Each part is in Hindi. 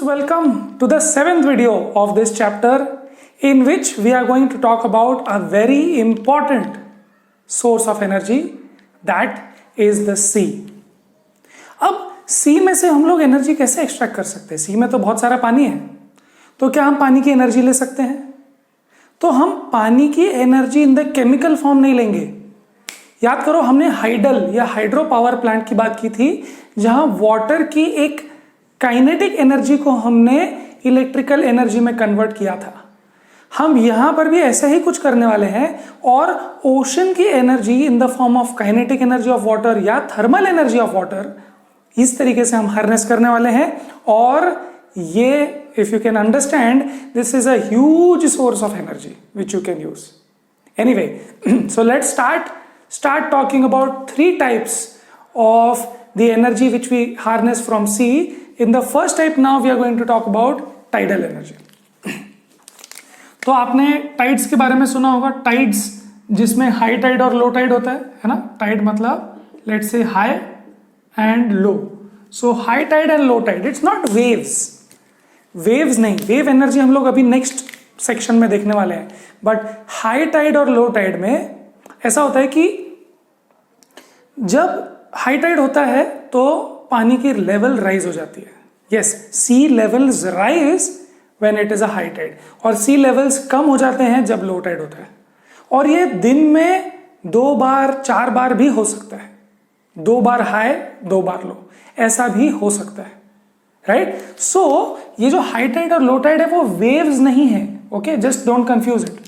welcome to the seventh video of this chapter in which we are going to talk about a very important source of energy that is the sea. अब सी में से हम लोग एनर्जी कैसे एक्सट्रैक्ट कर सकते हैं? सी में तो बहुत सारा पानी है, तो क्या हम पानी की एनर्जी ले सकते हैं? तो हम पानी की energy in the chemical form नहीं लेंगे. याद करो, हमने हाइडल या हाइड्रो पावर प्लांट की बात की थी, जहां वाटर की एक काइनेटिक एनर्जी को हमने इलेक्ट्रिकल एनर्जी में कन्वर्ट किया था. हम यहां पर भी ऐसा ही कुछ करने वाले हैं और ओशन की energy in the form of kinetic energy of water या थर्मल एनर्जी ऑफ वाटर इस तरीके से हम हार्नेस करने वाले हैं. और ये if you can understand, this is a huge source of energy which you can use. Anyway, so let's start talking about three types of the energy which we harness from sea. In the first type now we are going to talk about tidal energy. तो आपने टाइड्स के बारे में सुना होगा. टाइड्स जिसमें हाई टाइड और लो टाइड होता है ना. टाइड मतलब let's say high and low. So high tide and low tide, it's not waves नहीं. वेव एनर्जी हम लोग अभी नेक्स्ट सेक्शन में देखने वाले हैं. बट हाई टाइड और लो टाइड में ऐसा होता है कि जब हाई टाइड होता है तो पानी की लेवल राइज हो जाती है. Yes, sea levels rise when it is a high tide और सी लेवल्स कम हो जाते हैं जब लो टाइड होता है. और ये दिन में 2 बार 4 बार भी हो सकता है. 2 बार हाई 2 बार लो, ऐसा भी हो सकता है. राइट. सो ये जो हाई टाइड और लो टाइड है वो वेव्स नहीं है. Okay, just don't confuse it.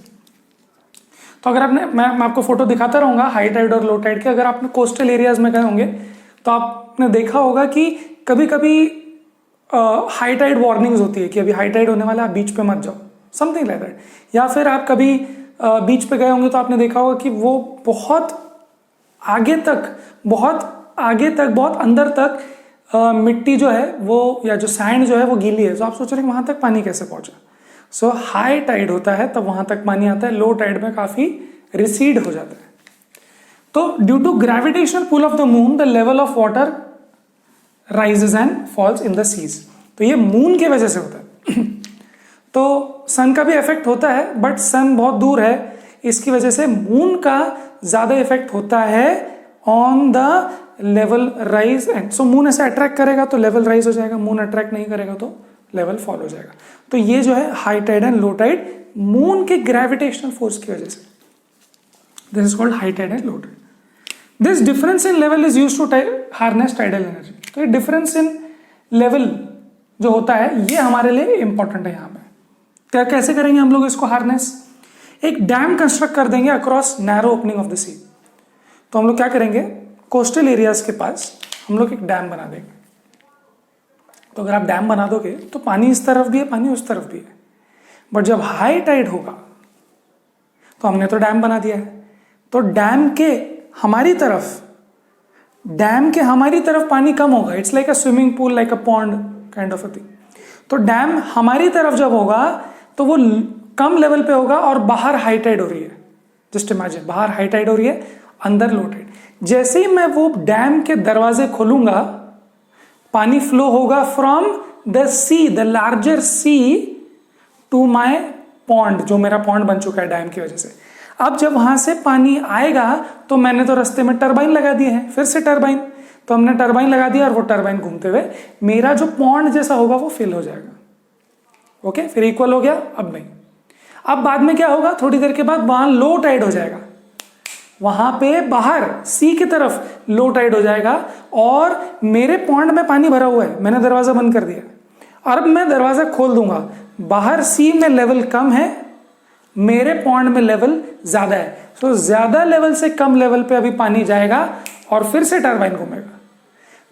तो अगर आपने, मैं आपको फोटो दिखाता रहूंगा हाई टाइड और लो टाइड के. अगर आपने कोस्टल एरियाज में गए होंगे तो आपने देखा होगा कि कभी कभी हाई टाइड वार्निंग्स होती है कि अभी हाई टाइड होने वाला है, आप बीच पे मत जाओ, समथिंग लाइक दैट. या फिर आप कभी बीच पे गए होंगे तो आपने देखा होगा कि वो बहुत आगे तक बहुत अंदर तक मिट्टी जो है वो, या जो सैंड जो है वो गीली है. तो आप सोच रहे हैं वहां तक पानी कैसे पहुंचा. सो हाई टाइड होता है तब वहां तक पानी आता है. लो टाइड में काफी रिसीड हो जाता है. तो due to gravitational pull of the moon the level of water rises and falls in the seas. तो ये मून की वजह से होता है. तो सन का भी इफेक्ट होता है, बट सन बहुत दूर है, इसकी वजह से मून का ज्यादा इफेक्ट होता है on the level rise and. So moon ऐसे अट्रैक्ट करेगा तो लेवल राइज हो जाएगा, मून अट्रैक्ट नहीं करेगा तो लेवल फॉल हो जाएगा. तो ये जो है high tide and low tide moon के ग्रेविटेशनल फोर्स की वजह से, this is called high tide and low tide. This difference in level is used to harness tidal energy. तो ये डिफरेंस इन लेवल जो होता है ये हमारे लिए इंपॉर्टेंट है. यहाँ पे क्या कैसे करेंगे हम लोग इसको हार्नेस? एक डैम कंस्ट्रक्ट कर देंगे across narrow opening of the sea. तो हम लोग क्या करेंगे, कोस्टल एरियाज के पास हम लोग एक डैम बना देंगे. तो अगर आप डैम बना दोगे तो पानी इस तरफ भी है, पानी उस तरफ भी है. बट जब हाई टाइड होगा तो हमने तो डैम बना दिया है, तो डैम के हमारी तरफ पानी कम होगा. It's like a swimming pool, like a pond kind of a thing. तो डैम हमारी तरफ जब होगा तो वो कम लेवल पे होगा और बाहर हाई टाइड हो रही है. जस्ट इमेजिन, बाहर हाई टाइड हो रही है, अंदर लो टाइड. जैसे ही मैं वो डैम के दरवाजे खोलूंगा, पानी फ्लो होगा from the sea, the larger sea to my pond, जो मेरा पॉन्ड बन चुका है डैम की वजह से. अब जब वहां से पानी आएगा तो मैंने तो रास्ते में टरबाइन लगा दिए हैं, फिर से टरबाइन. तो हमने टरबाइन लगा दिया और वो टरबाइन घूमते हुए मेरा जो पॉन्ड जैसा होगा वो फिल हो जाएगा. ओके, फिर इक्वल हो गया. अब नहीं, अब बाद में क्या होगा, थोड़ी देर के बाद वहां लो टाइड हो जाएगा. वहां पे बाहर सी की तरफ लो टाइड हो जाएगा और मेरे पॉन्ड में पानी भरा हुआ है, मैंने दरवाजा बंद कर दिया. और अब मैं दरवाजा खोल दूंगा, बाहर सी में लेवल कम है, मेरे पॉन्ड में लेवल ज्यादा है. तो ज्यादा लेवल से कम लेवल पे अभी पानी जाएगा और फिर से टरबाइन घूमेगा.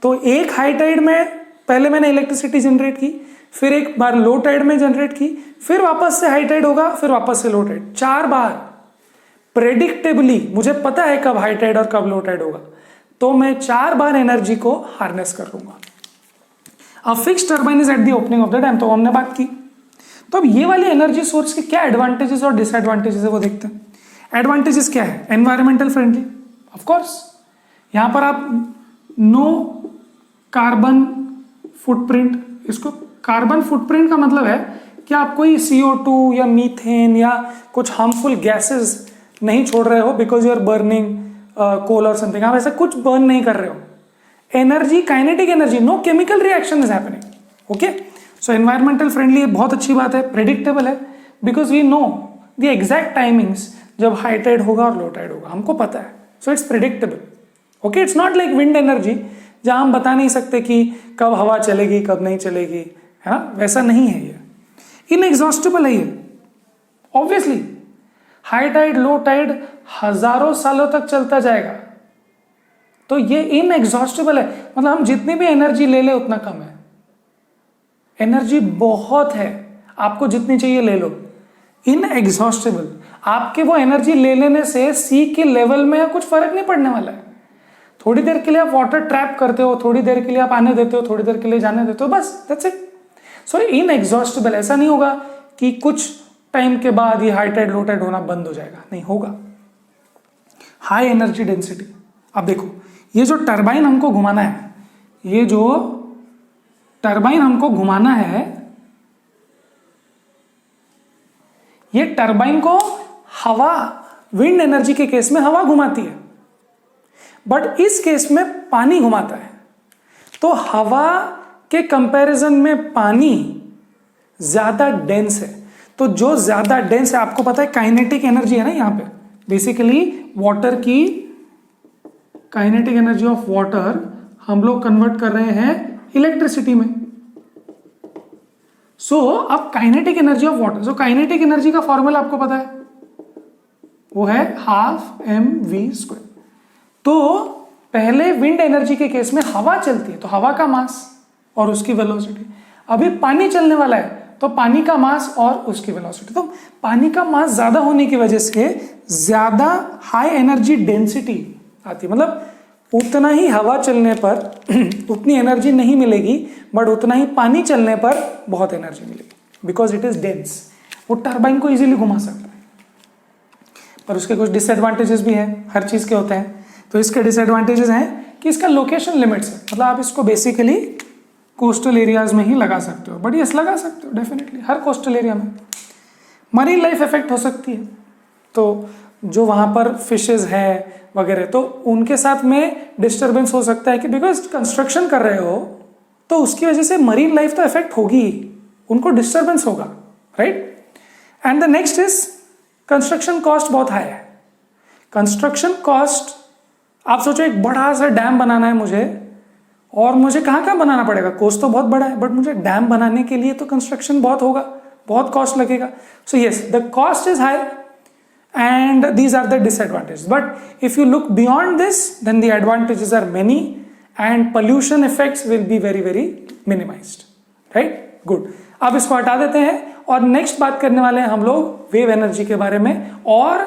तो एक हाई टाइड में पहले मैंने इलेक्ट्रिसिटी जनरेट की, फिर एक बार लो टाइड में जनरेट की, फिर वापस से हाई टाइड होगा, फिर वापस से लो टाइड. 4 बार प्रेडिक्टेबली मुझे पता है कब हाई टाइड और कब लो टाइड होगा, तो मैं 4 बार एनर्जी को हार्नेस कर लूंगा. अब fix turbine is at the opening of the dam, तो हमने बात की. तो अब ये वाली एनर्जी सोर्स के क्या एडवांटेजेस और डिसएडवांटेजेस है वो देखते हैं. एडवांटेजेस क्या है? Environmental friendly, of course. यहां पर आप नो कार्बन फुटप्रिंट, इसको कार्बन फुटप्रिंट का मतलब है कि आप कोई CO2 या मीथेन या कुछ हार्मफुल गैसेस नहीं छोड़ रहे हो because you are burning coal और समथिंग, आप ऐसा कुछ बर्न नहीं कर रहे हो. Energy, kinetic energy, no chemical reaction is happening. Okay, so environmental friendly बहुत अच्छी बात है, प्रेडिक्टेबल है, because we know the exact timings जब हाई टाइड होगा और लो टाइड होगा, हमको पता है. So it's predictable. Okay, it's not like wind energy जहां हम बता नहीं सकते कि कब हवा चलेगी कब नहीं चलेगी, है ना, वैसा नहीं है ये. इनएग्जॉस्टिबल है ये. Obviously high tide low tide हजारों सालों तक चलता जाएगा, तो ये इनएग्जॉस्टिबल है. मतलब हम जितनी भी एनर्जी ले ले उतना कम है. एनर्जी बहुत है, आपको जितनी चाहिए ले लो. इनएग्जॉस्टिबल. आपके वो एनर्जी ले लेने से सी के लेवल में कुछ फर्क नहीं पड़ने वाला है. थोड़ी देर के लिए आप वाटर ट्रैप करते हो, थोड़ी देर के लिए आप आने देते हो, थोड़ी देर के लिए जाने देते हो, बस दैट्स इट. So inexhaustible. ऐसा नहीं होगा कि कुछ टाइम के बाद ये हाई टाइड लो टाइड होना बंद हो जाएगा, नहीं होगा. High energy density. अब देखो, ये जो टरबाइन हमको घुमाना है, ये जो टरबाइन हमको घुमाना है, ये टरबाइन को हवा, विंड एनर्जी के केस में हवा घुमाती है, बट इस केस में पानी घुमाता है. तो हवा के कंपैरिजन में पानी ज्यादा डेंस है. तो जो ज्यादा डेंस है, आपको पता है काइनेटिक एनर्जी है ना, यहां पे बेसिकली वाटर की काइनेटिक एनर्जी ऑफ वाटर हम लोग कन्वर्ट कर रहे हैं इलेक्ट्रिसिटी में. सो अब kinetic energy of water, so kinetic energy का फॉर्मूला आपको पता है, वो है ½ mv². तो पहले विंड एनर्जी के केस में हवा चलती है, तो हवा का मास और उसकी वेलोसिटी. अभी पानी चलने वाला है, तो पानी का मास और उसकी वेलोसिटी. तो पानी का मास ज्यादा होने की वजह से ज्यादा हाई एनर्जी डेंसिटी आती है. मतलब उतना ही हवा चलने पर उतनी एनर्जी नहीं मिलेगी, बट उतना ही पानी चलने पर बहुत एनर्जी मिलेगी, बिकॉज इट इज डेंस. वो टरबाइन को इजीली घुमा सकता है. पर उसके कुछ डिसएडवांटेजेस भी हैं, हर चीज के होते हैं. तो इसके डिसएडवांटेजेस हैं कि इसका लोकेशन लिमिट्स है. मतलब आप इसको बेसिकली कोस्टल एरियाज में ही लगा सकते हो, बट यस लगा सकते हो डेफिनेटली हर कोस्टल एरिया में. मरीन लाइफ इफेक्ट हो सकती है, तो जो वहां पर फिशेज है वगैरह, तो उनके साथ में डिस्टरबेंस हो सकता है कि बिकॉज कंस्ट्रक्शन कर रहे हो, तो उसकी वजह से मरीन लाइफ तो इफेक्ट होगी, उनको डिस्टरबेंस होगा, right. And the next is construction cost बहुत हाई है. कंस्ट्रक्शन कॉस्ट, आप सोचो एक बड़ा सा डैम बनाना है मुझे, और मुझे कहाँ कहाँ बनाना पड़ेगा, कोस्ट तो बहुत बड़ा है, बट मुझे डैम बनाने के लिए तो कंस्ट्रक्शन बहुत होगा, बहुत कॉस्ट लगेगा. So yes, the cost is high and these are the disadvantages. But if you look beyond this, then the advantages are many and pollution effects will be very very minimized, right? Good. अब इसको हटा देते हैं और नेक्स्ट बात करने वाले हैं हम लोग वेव एनर्जी के बारे में और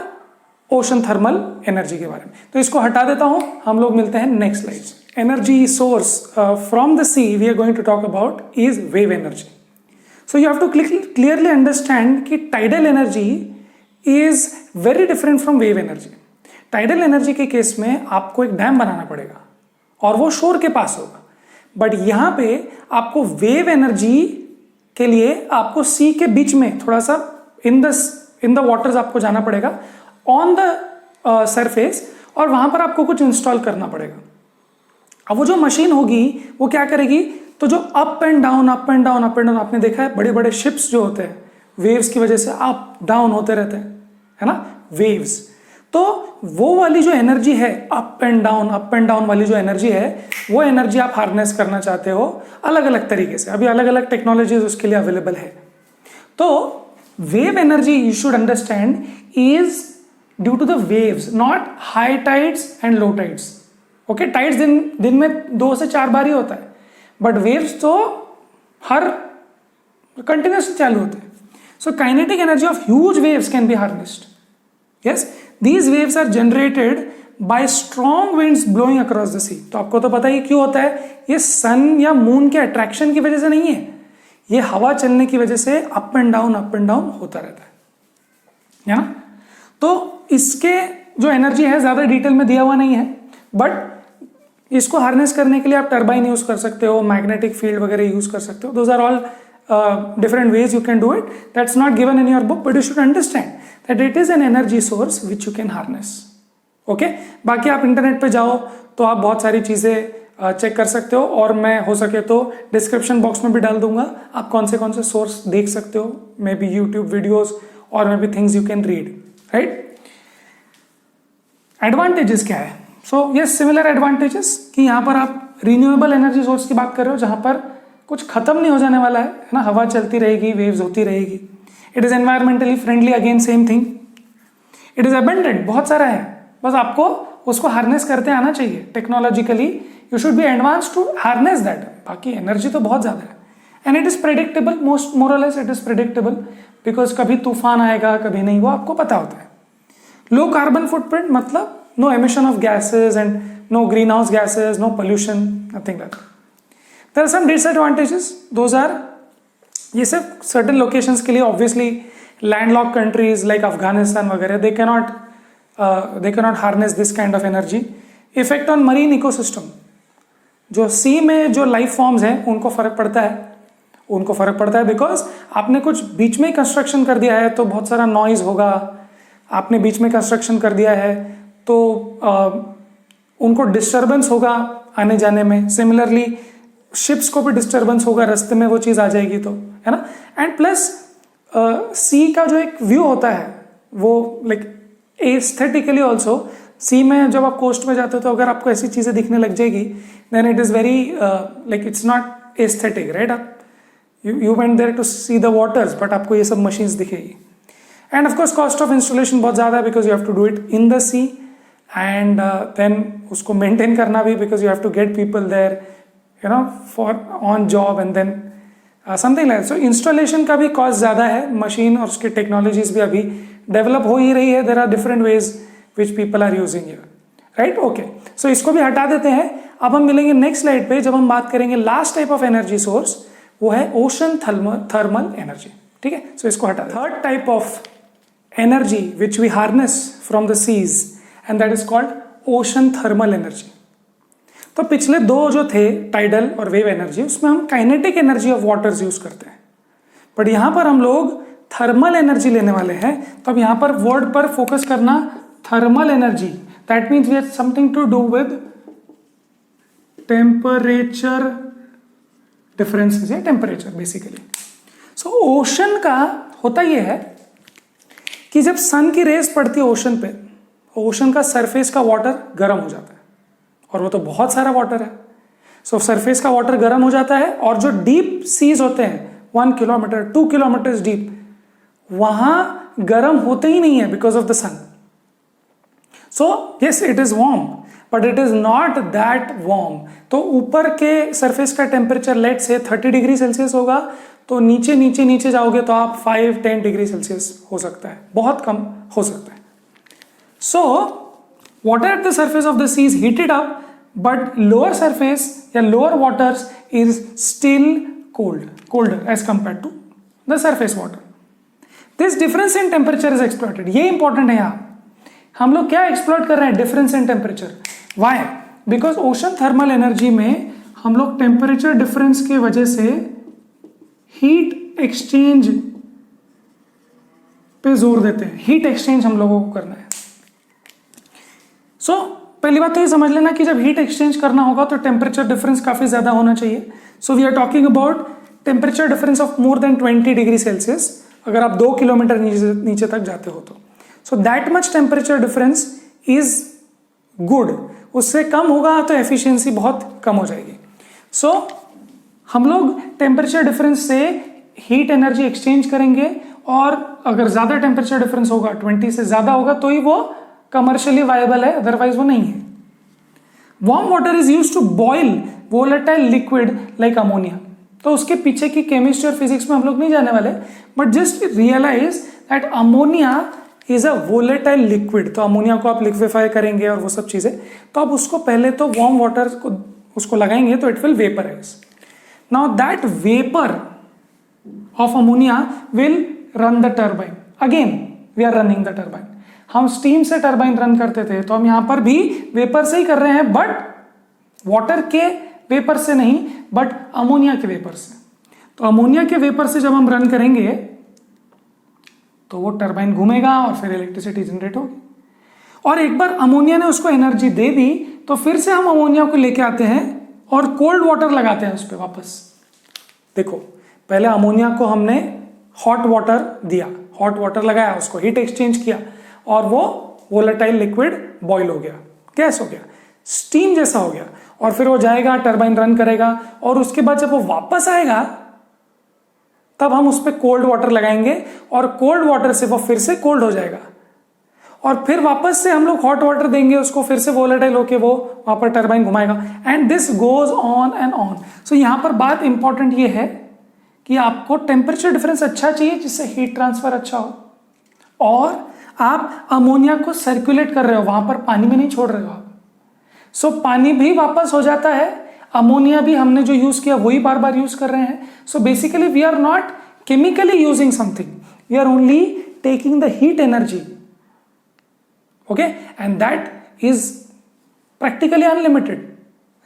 ओशन थर्मल एनर्जी के बारे में. तो इसको हटा देता हूं, हम लोग मिलते हैं next slides. Energy source from the sea we are going to talk about is wave energy. So you have to clearly understand कि tidal energy is very different from wave energy. Tidal energy के केस में आपको एक डैम बनाना पड़ेगा और वो शोर के पास होगा, बट यहां पे आपको वेव एनर्जी के लिए आपको सी के बीच में थोड़ा सा इन द वाटर्स आपको जाना पड़ेगा ऑन द सरफेस, और वहां पर आपको कुछ इंस्टॉल करना पड़ेगा. अब वो जो मशीन होगी वो क्या करेगी, तो जो up and down up and down up and down, आपने देखा है बड़े बड़े शिप्स जो होते हैं वेव्स की वजह से अप डाउन होते रहते हैं, है ना, वेव्स. तो वो वाली जो एनर्जी है अप एंड डाउन वाली जो एनर्जी है, वो एनर्जी आप हार्नेस करना चाहते हो अलग अलग तरीके से. अभी अलग अलग टेक्नोलॉजीज उसके लिए अवेलेबल है. तो wave energy you should understand is due to the waves, not high tides and low tides. Okay, tides दिन में 2 से 4 बार ही होता है, बट वेव्स तो हर कंटिन्यूस चालू होते हैं. So kinetic energy of huge waves can be harnessed. Yes, these waves are generated by strong winds blowing across the sea. तो आपको तो पता ही क्यों होता है, ये सन या मून के अट्रैक्शन की वजह से नहीं है, ये हवा चलने की वजह से अप एंड डाउन होता रहता है ना. तो इसके जो एनर्जी है ज्यादा डिटेल में दिया हुआ नहीं है, बट इसको हार्नेस करने के लिए आप टरबाइन यूज कर सकते हो, मैग्नेटिक फील्ड वगैरह यूज कर सकते हो. Those are all different ways you can do it. That's not given in your book, but you should understand that it is an energy source which you can harness. Okay? बाकी आप इंटरनेट पे जाओ तो आप बहुत सारी चीज़ें चेक कर सकते हो, और मैं हो सके तो डिस्क्रिप्शन बॉक्स में भी डाल दूंगा आप कौन से सोर्स देख सकते हो, मे बी यूट्यूब वीडियोज और may be things you can read, right? Advantages क्या है? सो यस, सिमिलर एडवांटेजेस कि यहाँ पर आप रिन्यूएबल एनर्जी सोर्स की बात कर रहे हो जहाँ पर कुछ खत्म नहीं हो जाने वाला है ना, हवा चलती रहेगी, वेव्स होती रहेगी. It is environmentally friendly, again same thing. It is abundant, बहुत सारा है, बस आपको उसको हार्नेस करते आना चाहिए. Technologically you should be advance to harness that. बाकी एनर्जी तो बहुत ज्यादा है. And it is predictable, most more or less it is predictable, because कभी तूफान आएगा कभी नहीं, वो आपको पता होता है. लो कार्बन फुटप्रिंट मतलब no emission of gases and no greenhouse gases, no pollution, nothing like that. There are some disadvantages. Those are, ये सिर्फ certain locations के लिए, obviously landlocked countries like Afghanistan वगैरह, they cannot harness this kind of energy. Effect on marine ecosystem, जो sea में जो life forms हैं उनको फर्क पड़ता है बिकॉज आपने कुछ बीच में कंस्ट्रक्शन कर दिया है तो बहुत सारा नॉइज होगा. आपने बीच में कंस्ट्रक्शन कर दिया है तो उनको डिस्टर्बेंस होगा आने जाने में. सिमिलरली शिप्स को भी डिस्टर्बेंस होगा, रास्ते में वो चीज़ आ जाएगी तो, है ना. एंड प्लस सी का जो एक व्यू होता है वो लाइक एस्थेटिकली ऑल्सो, सी में जब आप कोस्ट में जाते हो तो अगर आपको ऐसी चीज़ें दिखने लग जाएगी then it is very like it's not aesthetic, right. आप you went there to see the waters, but आपको ये सब मशीन्स दिखेगी. And of course cost of installation बहुत ज़्यादा है because you have to do it in the sea, and then उसको मेंटेन करना भी because you have to get people there, you know, for on job and then something like that. So installation का भी कॉस्ट ज़्यादा है. मशीन और उसकी टेक्नोलॉजीज भी अभी डेवलप हो ही रही है. There are different ways which people are using here, right. Okay, so इसको भी हटा देते हैं. अब हम मिलेंगे नेक्स्ट स्लाइड पे जब हम बात करेंगे last type of energy source, वो है ओशन थर्मल एनर्जी. ठीक है, सो इसको हटा. Third type of energy which we harness from the seas and that is called ocean thermal energy. तो पिछले दो जो थे टाइडल और वेव एनर्जी, उसमें हम kinetic energy of waters use करते हैं, बट यहां पर हम लोग थर्मल एनर्जी लेने वाले हैं. तो अब यहां पर वर्ड पर फोकस करना, thermal energy, that means we have something to do with temperature differences या टेम्परेचर बेसिकली. सो ओशन का होता यह है कि जब सन की रेज पड़ती है ओशन पे, ओशन का सरफेस का वाटर गर्म हो जाता है, और वो तो बहुत सारा वाटर है. सो सरफेस का वाटर गर्म हो जाता है, और जो डीप सीज होते हैं 1 किलोमीटर 2 किलोमीटर डीप, वहां गर्म होते ही नहीं है because of the sun. So yes, it is warm but it is not that warm. तो ऊपर के सरफेस का टेम्परेचर लेट से 30 डिग्री सेल्सियस होगा, तो नीचे नीचे नीचे जाओगे तो आप 5-10 डिग्री सेल्सियस हो सकता है, बहुत कम हो सकता है. सो water at the surface of the sea is heated up, but lower surface या lower waters is still colder as compared to the surface water. This difference in temperature is exploited. ये important है यहाँ. हम लोग क्या exploit कर रहे हैं? Difference in temperature. Why? Because ocean thermal energy में हम लोग temperature difference के वजह से heat exchange पे जोर देते हैं. heat exchange हम लोगों को करना है. सो पहली बात तो ये समझ लेना कि जब हीट एक्सचेंज करना होगा तो टेम्परेचर डिफरेंस काफ़ी ज़्यादा होना चाहिए. So we are talking about temperature difference of more than 20 degree Celsius, अगर आप 2 किलोमीटर नीचे तक जाते हो तो. So that much temperature difference is good. उससे कम होगा तो एफिशिएंसी बहुत कम हो जाएगी. सो हम लोग टेम्परेचर डिफरेंस से हीट एनर्जी एक्सचेंज करेंगे, और अगर ज़्यादा टेम्परेचर डिफरेंस होगा, 20 से ज़्यादा होगा, तो ही वो कमर्शियली वायबल है, अदरवाइज वो नहीं है. Warm water is used to boil volatile liquid like ammonia. तो उसके पीछे की केमिस्ट्री और फिजिक्स में हम लोग नहीं जाने वाले, but just realise that ammonia is a volatile liquid. तो अमोनिया को आप लिक्विफाई करेंगे और वो सब चीजें, तो आप उसको पहले तो वार्म वाटर को उसको लगाएंगे तो it will vaporise. Now that vapour of ammonia will run the turbine. Again we are running the turbine. हम स्टीम से टरबाइन रन करते थे, तो हम यहां पर भी वेपर से ही कर रहे हैं, बट वाटर के वेपर से नहीं, बट अमोनिया के वेपर से. तो अमोनिया के वेपर से जब हम रन करेंगे तो वो टरबाइन घूमेगा और फिर इलेक्ट्रिसिटी जनरेट होगी। और एक बार अमोनिया ने उसको एनर्जी दे दी तो फिर से हम अमोनिया को लेके आते हैं और कोल्ड वाटर लगाते हैं उस पर वापस। देखो, पहले अमोनिया को हमने हॉट वाटर दिया, हॉट वाटर लगाया, उसको हीट एक्सचेंज किया और वो वोलेटाइल लिक्विड बॉयल हो गया, गैस हो गया, स्टीम जैसा हो गया। और फिर वो जाएगा, टरबाइन रन करेगा और उसके बाद जब वो वापस आएगा तब हम उस पर कोल्ड वाटर लगाएंगे और कोल्ड वाटर से वो फिर से कोल्ड हो जाएगा और फिर वापस से हम लोग हॉट वाटर देंगे उसको, फिर से वोलेटाइल होके वो वहां पर टरबाइन घुमाएगा and this goes on and on. So यहां पर बात इंपॉर्टेंट ये है कि आपको टेम्परेचर डिफरेंस अच्छा चाहिए जिससे हीट ट्रांसफर अच्छा हो और आप अमोनिया को सर्कुलेट कर रहे हो, वहां पर पानी में नहीं छोड़ रहे हो आप। सो पानी भी वापस हो जाता है, अमोनिया भी हमने जो यूज किया वही बार बार यूज कर रहे हैं। So basically we are not chemically using something, we are only taking the heat energy, okay, and that is practically unlimited,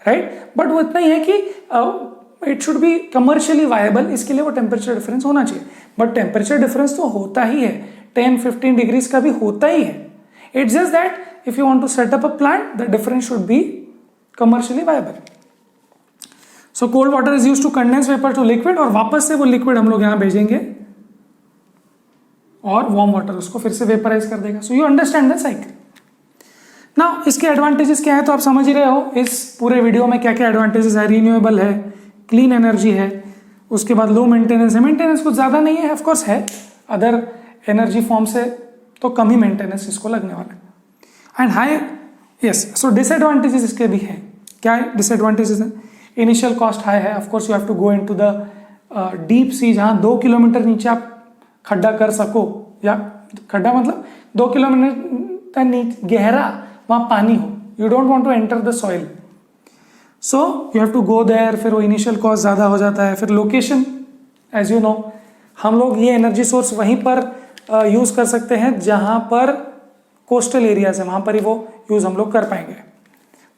right. But वो इतना ही है कि it should be commercially viable, इसके लिए वो टेम्परेचर डिफरेंस होना चाहिए। बट टेम्परेचर डिफरेंस तो होता ही है, 10-15 डिग्रीज का भी होता ही है। It's just that if you want to set up a plant the difference should be commercially viable. So cold water is used to condense vapour to liquid और वापस से वो लिक्विड हम लोग यहां भेजेंगे और वार्म वाटर उसको फिर से वेपराइज कर देगा। So you understand the cycle. Now इसके एडवांटेजेस क्या है तो आप समझ ही रहे हो इस पूरे वीडियो में क्या क्या एडवांटेजेस है। रीन्यूएबल है, क्लीन एनर्जी है, उसके बाद लो मेंटेनेंस है, मेंटेनेंस कुछ ज्यादा नहीं है, ऑफकोर्स है, अदर एनर्जी फॉर्म से तो कम ही मेंटेनेंस इसको लगने वाला है। And high, yes, so disadvantages इसके भी हैं। क्या डिसएडवांटेजेस हैं? इनिशियल कॉस्ट हाई है, of course you have to go into the deep sea, जहां 2 किलोमीटर नीचे आप खड्डा कर सको, या खड्डा मतलब 2 किलोमीटर गहरा वहां पानी हो, you don't want to enter the soil, so you have to go there. फिर वो इनिशियल कॉस्ट ज्यादा हो जाता है। फिर लोकेशन, एज यू नो, हम लोग ये एनर्जी सोर्स वहीं पर यूज कर सकते हैं जहां पर कोस्टल एरियाज है, वहां पर ही वो यूज हम लोग कर पाएंगे।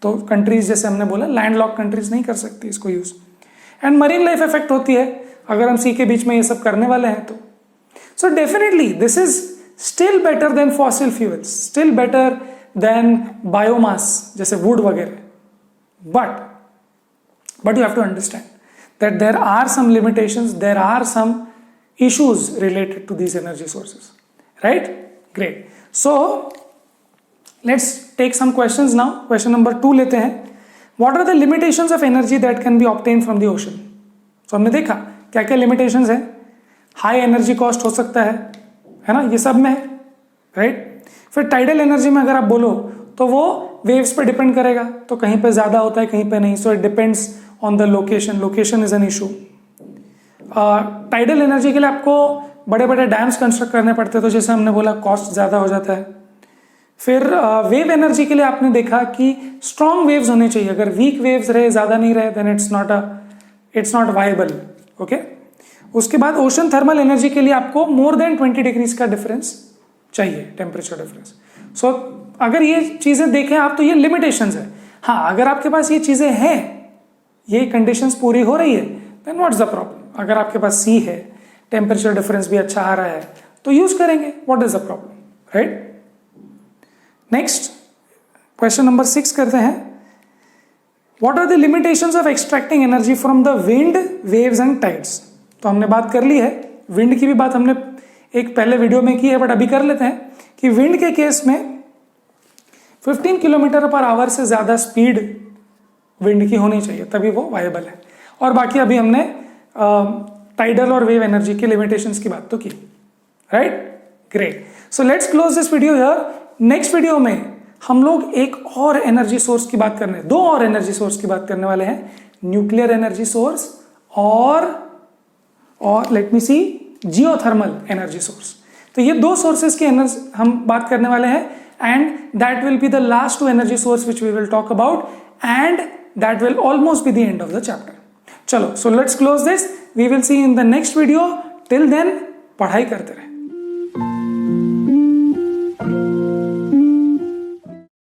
तो कंट्रीज जैसे हमने बोला लैंडलॉक कंट्रीज नहीं कर सकती इसको use. And marine life effect होती है अगर हम सी के बीच में ये सब करने वाले हैं तो। So definitely this is still better than fossil fuels, still better than biomass जैसे वुड वगैरह, but you have to understand that there are some limitations, there are some issues related to these energy sources, right? Great. So let's take some questions now. Question number 2 लेते हैं। What are the limitations of energy that can be obtained from the ocean? So हमने देखा क्या क्या limitations है। हाई एनर्जी कॉस्ट हो सकता है ना, ये सब में है, राइट। फिर टाइडल एनर्जी में अगर आप बोलो तो वो वेव्स पे डिपेंड करेगा, तो कहीं पे ज्यादा होता है कहीं पे नहीं, so it depends on the location, location is an issue. Tidal energy के लिए आपको बड़े बड़े डैम्स कंस्ट्रक्ट करने पड़ते हैं, तो जैसे हमने बोला कॉस्ट ज्यादा हो जाता है। फिर वेव एनर्जी के लिए आपने देखा कि स्ट्रॉन्ग वेव्स होने चाहिए, अगर वीक वेव्स रहे, ज्यादा नहीं रहे, then it's not viable, okay. उसके बाद ओशन थर्मल एनर्जी के लिए आपको मोर देन 20 डिग्रीज का डिफरेंस चाहिए, टेम्परेचर डिफरेंस। सो अगर ये चीजें देखें आप तो ये लिमिटेशंस है। हाँ, अगर आपके पास ये चीजें हैं, ये कंडीशंस पूरी हो रही है, देन व्हाट्स द प्रॉब्लम। अगर आपके पास सी है, टेम्परेचर डिफरेंस भी अच्छा आ रहा है तो यूज करेंगे, what is the problem, right. Next question number 6 करते हैं। What are the limitations of extracting energy from the wind, waves and tides? तो हमने बात कर ली है, विंड की भी बात हमने एक पहले वीडियो में की है, बट अभी कर लेते हैं कि विंड के केस में 15 किलोमीटर पर आवर से ज्यादा स्पीड विंड की होनी चाहिए, तभी वो वायबल है। और बाकी अभी हमने टाइडल और वेव एनर्जी के लिमिटेशंस की बात तो की, right. Great. So let's close this video here. Next video में हम लोग एक और एनर्जी सोर्स की बात करने, 2 और एनर्जी सोर्स की बात करने वाले हैं, न्यूक्लियर एनर्जी सोर्स और लेट मी सी जियोथर्मल एनर्जी सोर्स। तो ये 2 सोर्सेस की एनर्जी हम बात करने वाले हैं, and that will be the last 2 energy source which we will talk about, and that will almost be the end of the chapter. चलो, so let's close this, we will see in the next video. Till then पढ़ाई करते रहे।